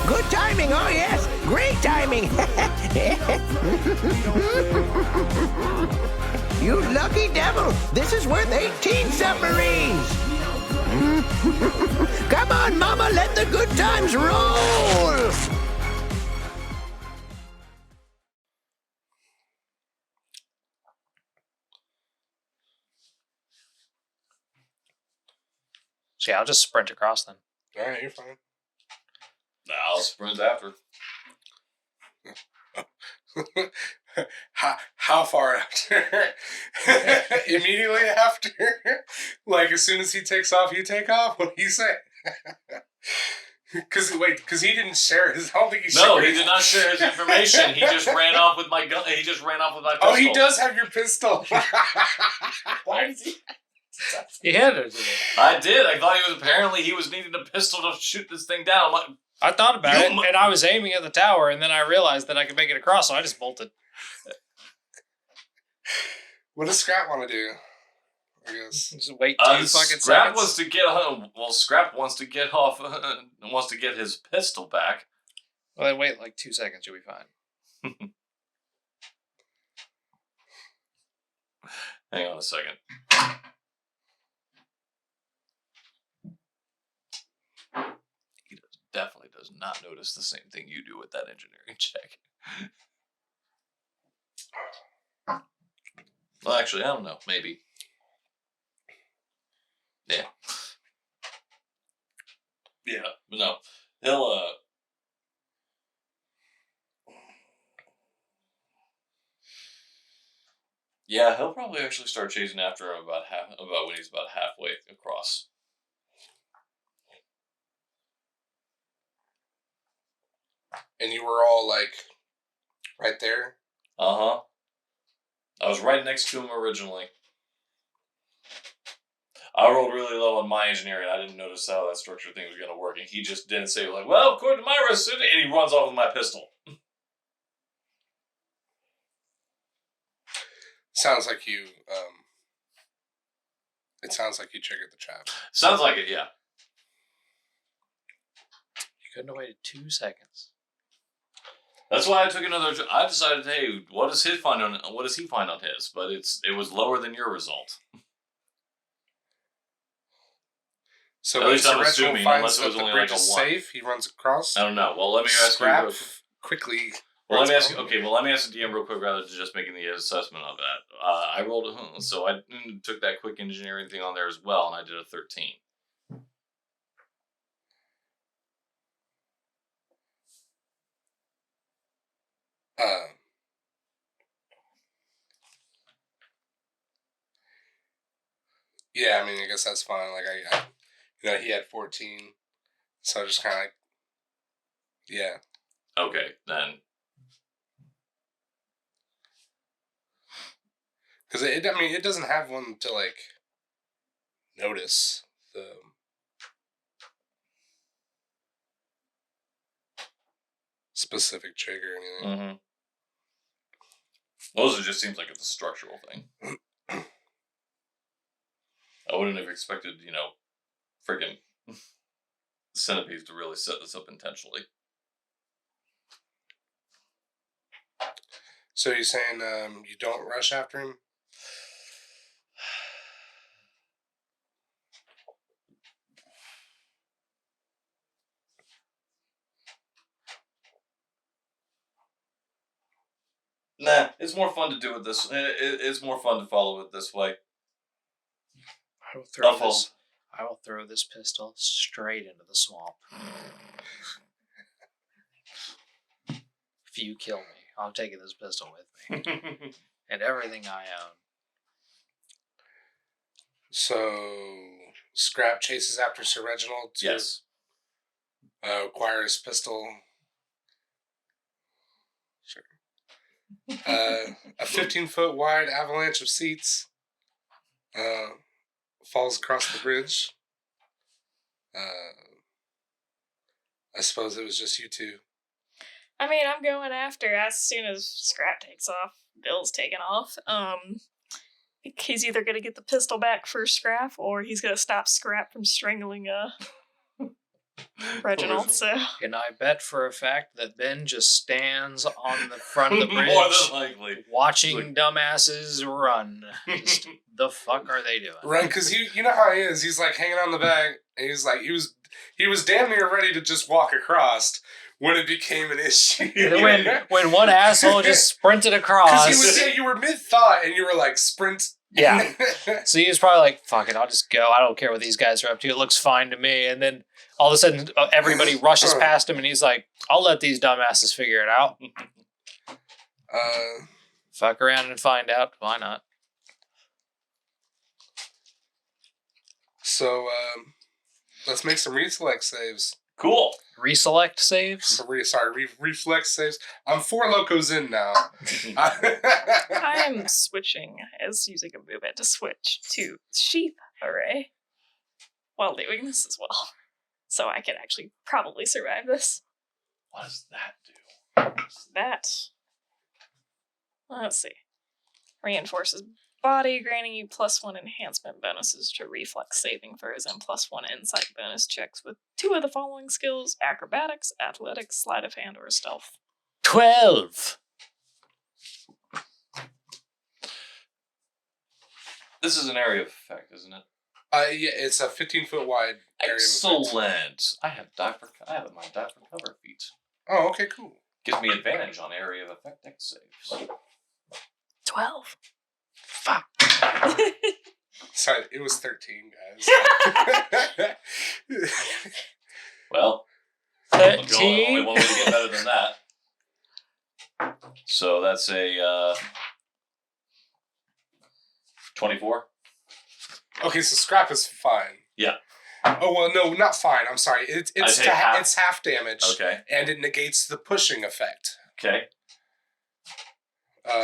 Good timing, oh yes. Great timing. You lucky devil. This is worth 18 submarines. Come on, Mama, let the good times roll. So yeah, I'll just sprint across then. All right, you're fine. I'll sprint after. How far after? Immediately after? Like as soon as he takes off, you take off? What do you say? Because he didn't share his. I don't think he shared. No, he did not share his information. He just ran off with my gun. He just ran off with my pistol. Oh, he does have your pistol. Why does he? He had it. I did. I thought he was needing a pistol to shoot this thing down. I'm like, I thought about it, and I was aiming at the tower, and then I realized that I could make it across, so I just bolted. What does Scrap want to do? I guess. Just wait 2 fucking Scrap seconds. wants to get home. Well, Scrap wants to get off. Wants to get his pistol back. Well, then wait like 2 seconds, you'll be fine. Hang on a second. He definitely does not notice the same thing you do with that engineering check. Well, actually, I don't know. Maybe. Yeah. Yeah, but no. He'll, yeah, he'll probably actually start chasing after him about when he's about halfway across. And you were all like right there? Uh-huh. I was right next to him originally. I rolled really low on my engineering. I didn't notice how that structure thing was going to work. And he just didn't say, like, well, according to my recipe, and he runs off with my pistol. Sounds like you, it sounds like you triggered the trap. Sounds like it, yeah. You couldn't have waited 2 seconds. That's why I took another. I decided, hey, what does he find on his? But it was lower than your result. So at least I'm Reginald assuming, finds unless it was that the only bridge like a is 1. safe, he runs across. I don't know. Well, let me ask Scrap you. quickly. Well, let me ask you. Okay, well, let me ask the DM real quick, rather than just making the assessment of that. I rolled so I took that quick engineering thing on there as well, and I did a 13. Yeah, I mean, I guess that's fine. Like he had 14, so I just kind of like, yeah. Okay, then. Because it doesn't have one to like notice the. Specific trigger or anything. Mm-hmm. Well, it just seems like it's a structural thing. I wouldn't have expected, friggin' centipedes to really set this up intentionally. So you're saying you don't rush after him? Nah, it's more fun to do it this. It's more fun to follow it this way. I will throw this pistol straight into the swamp. If you kill me, I'm taking this pistol with me. And everything I own. So, Scrap chases after Sir Reginald to yes. Acquire his pistol. Sure. A 15-foot wide avalanche of seats falls across the bridge. I suppose it was just you two. I mean, I'm going after as soon as Scrap takes off. Bill's taking off. He's either going to get the pistol back for Scrap, or he's going to stop Scrap from strangling Reginald, so. And I bet for a fact that Ben just stands on the front of the bridge More than likely. watching Like- dumbasses run. Just, the fuck are they doing? Right, because you know how he is. He's like hanging on the back, and he's like he was damn near ready to just walk across when it became an issue. when one asshole just sprinted across. Because you were mid thought, and you were like sprint. Yeah. So he was probably like, fuck it, I'll just go. I don't care what these guys are up to. It looks fine to me. And then all of a sudden, everybody rushes past him, and he's like, I'll let these dumbasses figure it out. Fuck around and find out. Why not? So, let's make some reselect saves. Cool. Reselect saves? Reflex saves. I'm 4 locos in now. I am switching as using a movement to switch to sheep array while doing this as well. So I can actually probably survive this. What does that do? That. Let's see. Reinforces body, granting you +1 enhancement bonuses to reflex saving throws and +1 insight bonus checks with 2 of the following skills: acrobatics, athletics, sleight of hand, or stealth. 12. This is an area of effect, isn't it? Yeah, it's a 15-foot wide area. Excellent. I have my die for cover feat. Oh, okay, cool. Gives me advantage on area of effect dex saves. 12. Fuck. Sorry, it was 13, guys. Well, 13. only one way to get better than that. So that's a 24. Okay, so scrap is fine. Yeah. Oh well, no, not fine. I'm sorry. It's half. it's half damage. Okay. And it negates the pushing effect. Okay.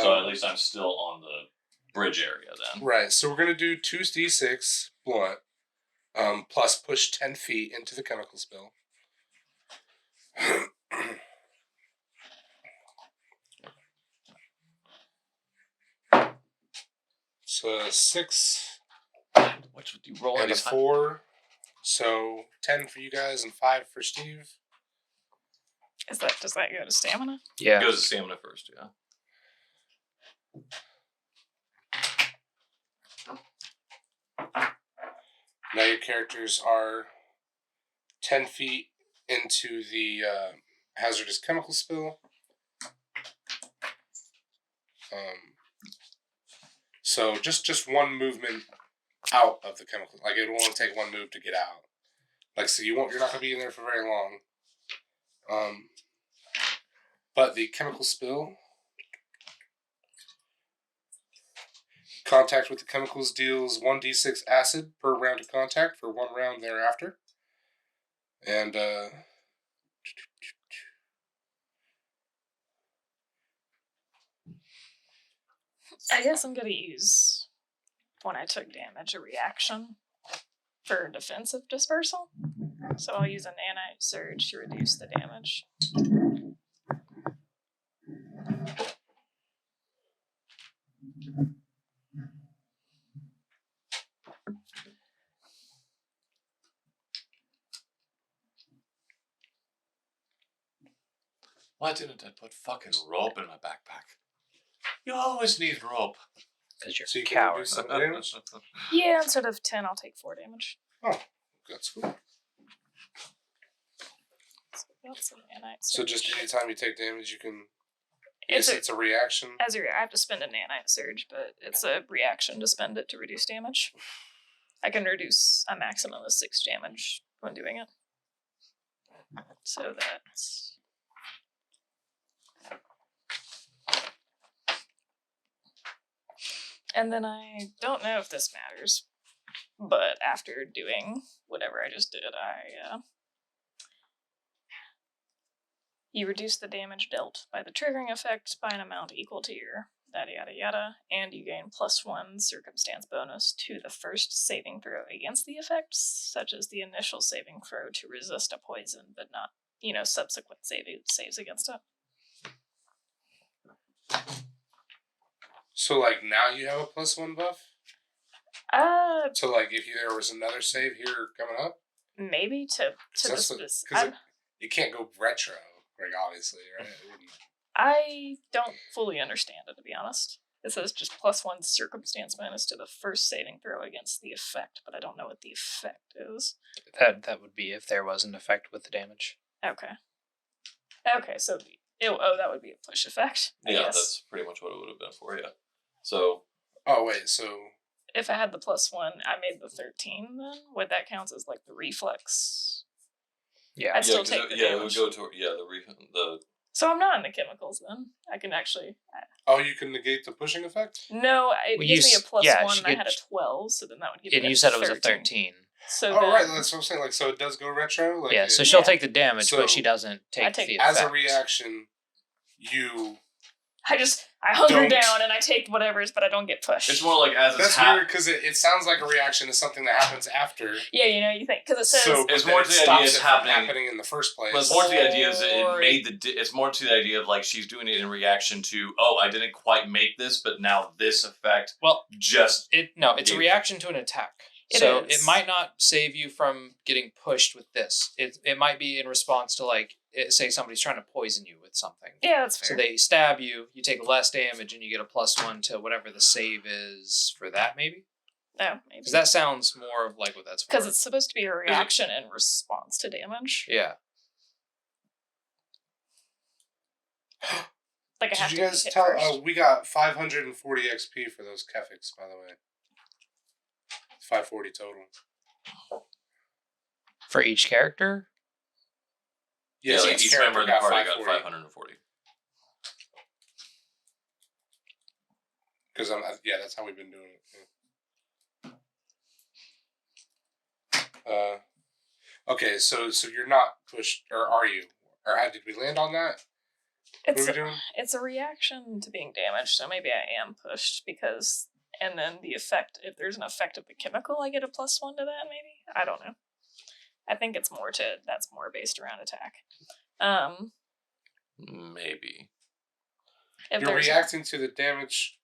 So at least I'm still on the bridge area then. Right. So we're gonna do 2d6 blunt, plus push 10 feet into the chemical spill. So 6 Which would you roll and a any 4. So 10 for you guys and 5 for Steve. Does that go to stamina? Yeah. Goes to stamina first, yeah. Now your characters are 10 feet into the hazardous chemical spill. So just one movement out of the chemical. Like it will only take one move to get out. Like so you're not gonna be in there for very long. But the chemical spill. Contact with the chemicals deals 1d6 acid per round of contact for 1 round thereafter. And I guess I'm gonna use, when I took damage, a reaction for defensive dispersal. So I'll use a nanite surge to reduce the damage. Why didn't I put fucking rope in my backpack? You always need rope. Because you're so you a can coward. do some damage. Yeah, instead of 10, I'll take 4 damage. Oh, that's cool. So that's a nanite surge. So just anytime you take damage, you can. It's It's a reaction. I have to spend a nanite surge, but it's a reaction to spend it to reduce damage. I can reduce a maximum of 6 damage when doing it. So that's... And then I don't know if this matters, but after doing whatever I just did, you reduce the damage dealt by the triggering effect by an amount equal to your yada yada yada, and you gain +1 circumstance bonus to the first saving throw against the effect, such as the initial saving throw to resist a poison, but not, subsequent saves against it. So like now you have a +1 buff. So like if there was another save here coming up. maybe to Because this. it can't go retro, like obviously, right? It wouldn't. I don't fully understand it, to be honest. It says just +1 circumstance bonus to the first saving throw against the effect, but I don't know what the effect is. That would be if there was an effect with the damage. Okay. Okay, so that would be a push effect. I Yeah, guess. that's pretty much what it would have been for you. So. Oh wait, so If I had the +1, I made the 13. Then would that count as like the reflex? Yeah. I'd still take the it damage. would go to the. So I'm not in the chemicals then. I can actually. you can negate the pushing effect. No, it Well, gives me a +1, she and I had a get- 12, so then that would give And me. you a said it was a 13. 13. So Oh then, right, that's what I'm saying. Like, so it does go retro. Like, Yeah, so it- she'll take the damage, So but she doesn't take take- the effect. as a reaction, you. I hunker Don't- down and I take whatever's, but I don't get pushed. It's more like as That's it's weird because it sounds like a reaction to something that happens after. Yeah, you think because it says So It's but more then to it the idea stops it's it from happening- in the first place. But it's more to the idea is that Or it made it's more to the idea of like she's doing it in reaction to I didn't quite make this, but now this effect Well, just it's a Yeah. reaction to an attack. It So is. it might not save you from getting pushed with this. It might be in response to say somebody's trying to poison you with something. yeah, that's fair. So they stab you, you take less damage, and you get a +1 to whatever the save is for that, maybe? No, maybe Because that sounds more of like what that's for. because it's supposed to be a reaction in response to damage. Yeah. Like I have Did to you guys hit tell? first. We got 540 XP for those Kefix, by the way. 540 total. For each character? Yes, like each member of the party got 540. Because that's how we've been doing it. Yeah. Okay, so you're not pushed, or are you? Or did we land on that? What It's are we doing? it's a reaction to being damaged, so maybe I am pushed because, and then the effect. If there's an effect of the chemical, I get a +1 to that. Maybe I don't know. I think it's that's more based around attack. Maybe. If You're there's reacting to the damage,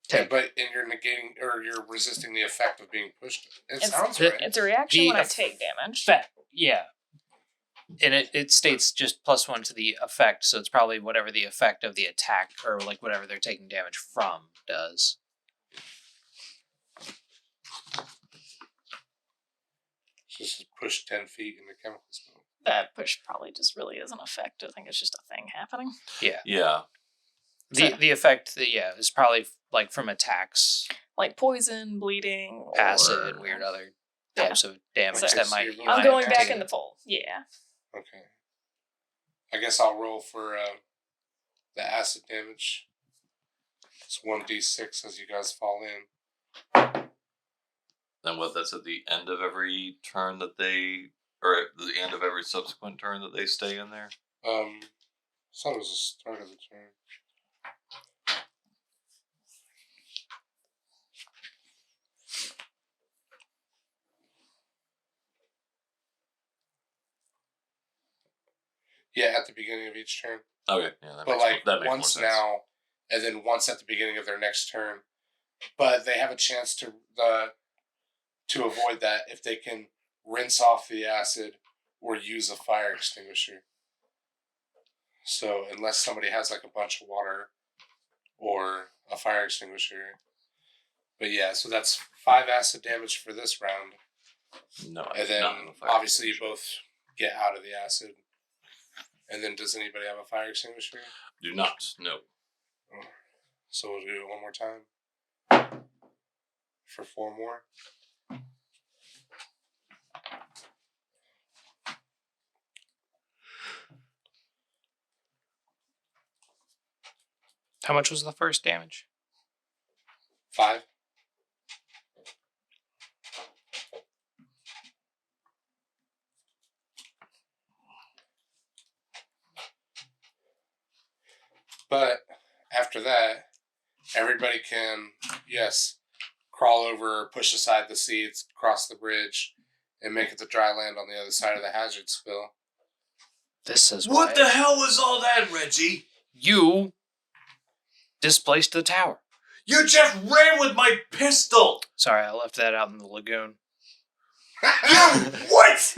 Take. and you're negating or you're resisting the effect of being pushed. It It's- sounds the- right. it's a reaction The when I eff- take damage. Yeah. And it states just +1 to the effect, so it's probably whatever the effect of the attack or like whatever they're taking damage from does. Just push 10 feet in the chemical spell. That push probably just really is an effect. I think it's just a thing happening. Yeah. The effect is probably like from attacks, Like poison, bleeding, or acid, weird other types of damage So- that might. I'm you I'm might going have back taken. in the poll. Yeah. Okay. I guess I'll roll for the acid damage. It's 1d6 as you guys fall in. Then that's at the end of every turn that they, or at the end of every subsequent turn that they stay in there. I thought it was the start of the turn. Yeah, at the beginning of each turn. Okay, yeah, that But makes more once sense. now, and then once at the beginning of their next turn. But they have a chance to avoid that if they can rinse off the acid or use a fire extinguisher. So unless somebody has like a bunch of water or a fire extinguisher. But yeah, so that's 5 acid damage for this round. No, I And do then not have a fire obviously you extinguisher. both get out of the acid. And then does anybody have a fire extinguisher? Do not. No. So we'll do it one more time. For 4 more. How much was the first damage? 5. But after that, everybody can, crawl over, push aside the seats, cross the bridge, and make it to dry land on the other side of the hazard spill. This is What why the hell was all that, Reggie? you displaced the tower. You just ran with my pistol! Sorry, I left that out in the lagoon. What?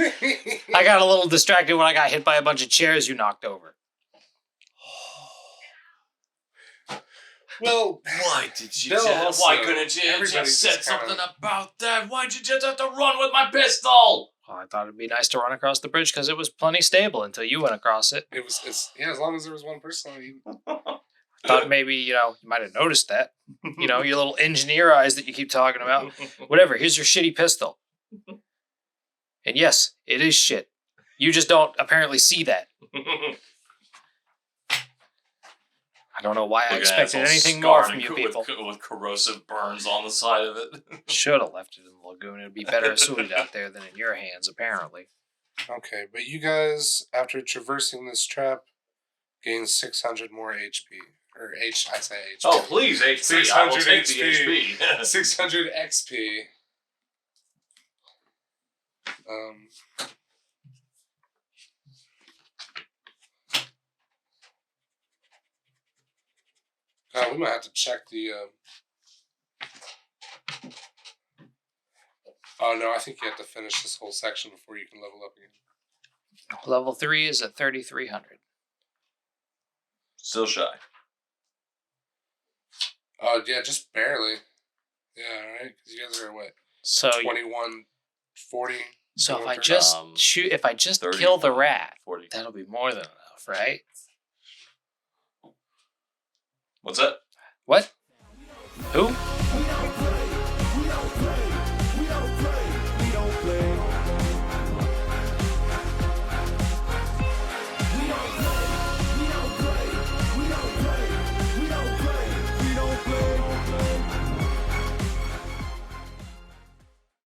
I got a little distracted when I got hit by a bunch of chairs you knocked over. Well, Why did you Bill just, also- why couldn't you everybody's just said just kinda- something about that? Why'd you just have to run with my pistol? Well, I thought it'd be nice to run across the bridge because it was plenty stable until you went across it. as long as there was one person on it. Thought maybe, you might have noticed that. Your little engineer eyes that you keep talking about. Whatever, here's your shitty pistol. And yes, it is shit. You just don't apparently see that. I don't know why I expected anything more from you people. With corrosive burns on the side of it. Should have left it in the lagoon. It'd be better suited out there than in your hands, apparently. Okay, but you guys, after traversing this trap, gain 600 more HP. Or I say HP. Oh, please, HP. I will 600 take the XP. HP. 600 XP. We might have to check the. Oh no, I think you have to finish this whole section before you can level up again. Level 3 is at 3,300. Still shy. Oh yeah, just barely. Yeah, right. Because you guys are what? So 21, 40. So if I 21, just if I just 30, kill the rat, 40. that'll be more than enough, right? What's that? What? Who?